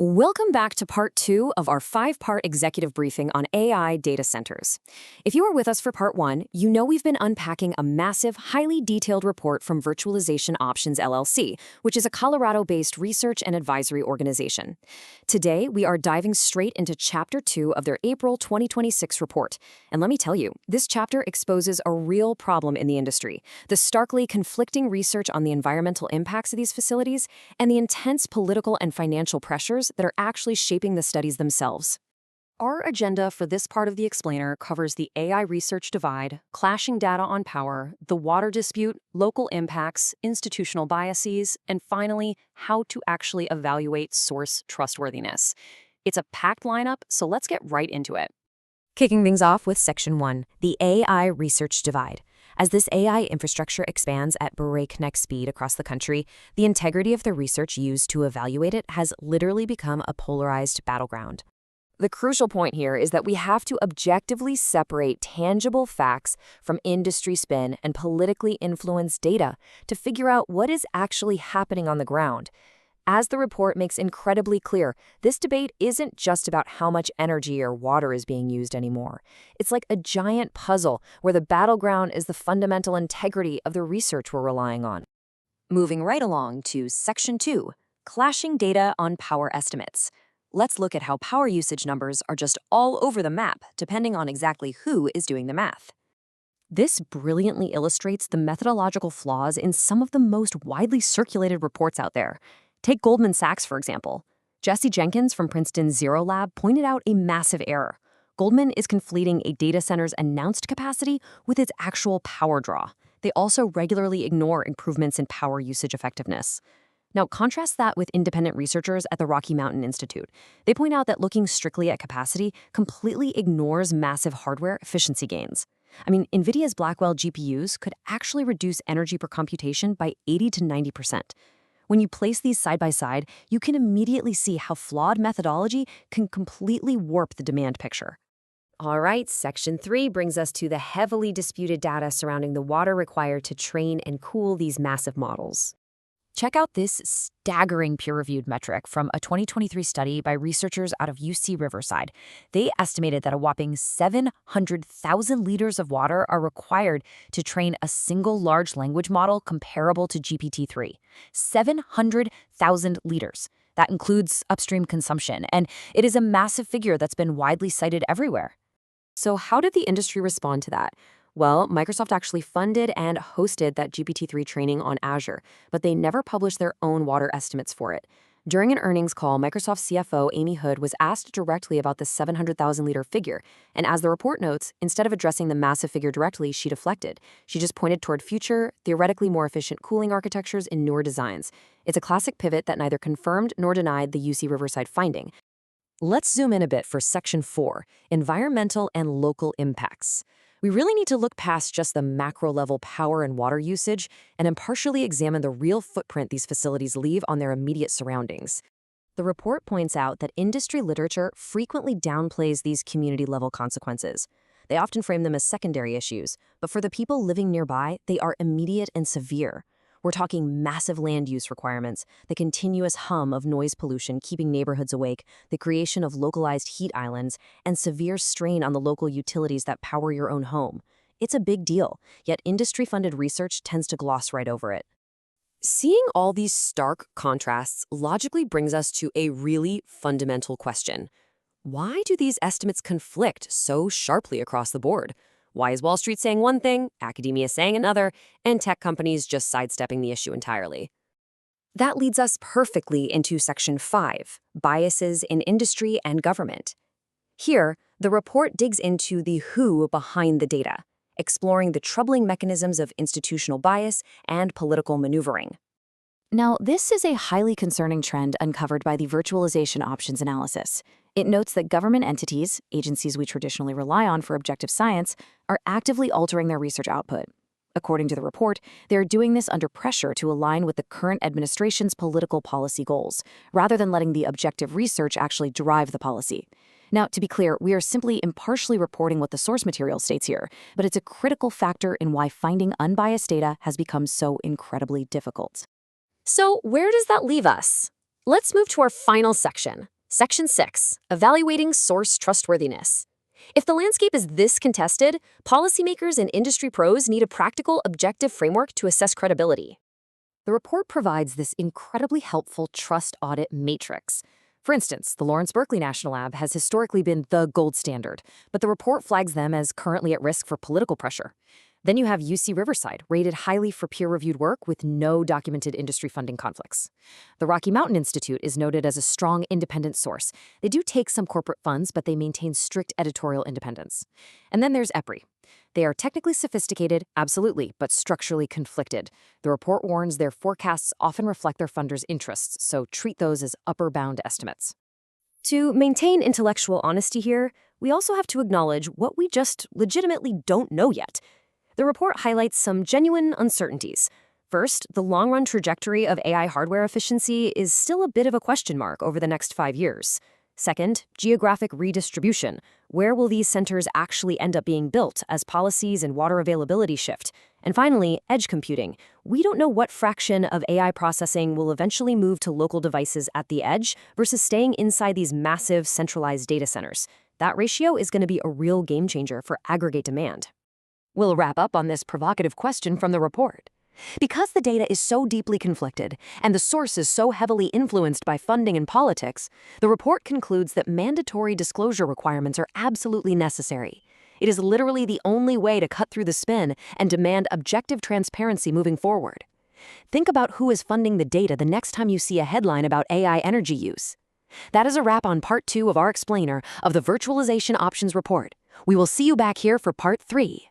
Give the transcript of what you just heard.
Welcome back to part 2 of our 5-part executive briefing on AI data centers. If you were with us for part 1, you know we've been unpacking a massive, highly detailed report from Virtualization Options LLC, which is a Colorado-based research and advisory organization. Today, we are diving straight into Chapter 2 of their April 2026 report. And let me tell you, this chapter exposes a real problem in the industry: the starkly conflicting research on the environmental impacts of these facilities and the intense political and financial pressures that are actually shaping the studies themselves. Our agenda for this part of the explainer covers the AI research divide, clashing data on power, the water dispute, local impacts, institutional biases, and finally, how to actually evaluate source trustworthiness. It's a packed lineup, so let's get right into it. Kicking things off with Section 1, the AI research divide. As this AI infrastructure expands at breakneck speed across the country, the integrity of the research used to evaluate it has literally become a polarized battleground. The crucial point here is that we have to objectively separate tangible facts from industry spin and politically influenced data to figure out what is actually happening on the ground. As the report makes incredibly clear, this debate isn't just about how much energy or water is being used anymore. It's like a giant puzzle where the battleground is the fundamental integrity of the research we're relying on. Moving right along to Section 2, clashing data on power estimates. Let's look at how power usage numbers are just all over the map, depending on exactly who is doing the math. This brilliantly illustrates the methodological flaws in some of the most widely circulated reports out there. Take Goldman Sachs, for example. Jesse Jenkins from Princeton's Zero Lab pointed out a massive error. Goldman is conflating a data center's announced capacity with its actual power draw. They also regularly ignore improvements in power usage effectiveness. Now, contrast that with independent researchers at the Rocky Mountain Institute. They point out that looking strictly at capacity completely ignores massive hardware efficiency gains. NVIDIA's Blackwell GPUs could actually reduce energy per computation by 80 to 90%. When you place these side by side, you can immediately see how flawed methodology can completely warp the demand picture. All right, Section 3 brings us to the heavily disputed data surrounding the water required to train and cool these massive models. Check out this staggering peer-reviewed metric from a 2023 study by researchers out of UC Riverside. They estimated that a whopping 700,000 liters of water are required to train a single large language model comparable to GPT-3. 700,000 liters. That includes upstream consumption, and it is a massive figure that's been widely cited everywhere. So how did the industry respond to that? Well, Microsoft actually funded and hosted that GPT-3 training on Azure, but they never published their own water estimates for it. During an earnings call, Microsoft CFO Amy Hood was asked directly about the 700,000-liter figure, and as the report notes, instead of addressing the massive figure directly, she deflected. She just pointed toward future, theoretically more efficient cooling architectures in newer designs. It's a classic pivot that neither confirmed nor denied the UC Riverside finding. Let's zoom in a bit for Section 4, environmental and local impacts. We really need to look past just the macro-level power and water usage and impartially examine the real footprint these facilities leave on their immediate surroundings. The report points out that industry literature frequently downplays these community-level consequences. They often frame them as secondary issues, but for the people living nearby, they are immediate and severe. We're talking massive land use requirements, the continuous hum of noise pollution keeping neighborhoods awake, the creation of localized heat islands, and severe strain on the local utilities that power your own home. It's a big deal, yet industry-funded research tends to gloss right over it. Seeing all these stark contrasts logically brings us to a really fundamental question. Why do these estimates conflict so sharply across the board? Why is Wall Street saying one thing, academia saying another, and tech companies just sidestepping the issue entirely? That leads us perfectly into Section 5, biases in industry and government. Here, the report digs into the who behind the data, exploring the troubling mechanisms of institutional bias and political maneuvering. Now, this is a highly concerning trend uncovered by the Virtualization Options analysis. It notes that government entities, agencies we traditionally rely on for objective science, are actively altering their research output. According to the report, they are doing this under pressure to align with the current administration's political policy goals, rather than letting the objective research actually drive the policy. Now, to be clear, we are simply impartially reporting what the source material states here, but it's a critical factor in why finding unbiased data has become so incredibly difficult. So where does that leave us? Let's move to our final section. Section 6, Evaluating Source Trustworthiness. If the landscape is this contested, policymakers and industry pros need a practical, objective framework to assess credibility. The report provides this incredibly helpful trust audit matrix. For instance, the Lawrence Berkeley National Lab has historically been the gold standard, but the report flags them as currently at risk for political pressure. Then you have UC Riverside, rated highly for peer-reviewed work with no documented industry funding conflicts. The Rocky Mountain Institute is noted as a strong independent source. They do take some corporate funds, but they maintain strict editorial independence. And then there's EPRI. They are technically sophisticated, absolutely, but structurally conflicted. The report warns their forecasts often reflect their funders' interests, so treat those as upper bound estimates. To maintain intellectual honesty here, we also have to acknowledge what we just legitimately don't know yet. The report highlights some genuine uncertainties. First, the long-run trajectory of AI hardware efficiency is still a bit of a question mark over the next 5 years. Second, geographic redistribution. Where will these centers actually end up being built as policies and water availability shift? And finally, edge computing. We don't know what fraction of AI processing will eventually move to local devices at the edge versus staying inside these massive centralized data centers. That ratio is going to be a real game changer for aggregate demand. We'll wrap up on this provocative question from the report. Because the data is so deeply conflicted and the source is so heavily influenced by funding and politics, the report concludes that mandatory disclosure requirements are absolutely necessary. It is literally the only way to cut through the spin and demand objective transparency moving forward. Think about who is funding the data the next time you see a headline about AI energy use. That is a wrap on Part 2 of our explainer of the Virtualization Options Report. We will see you back here for Part 3.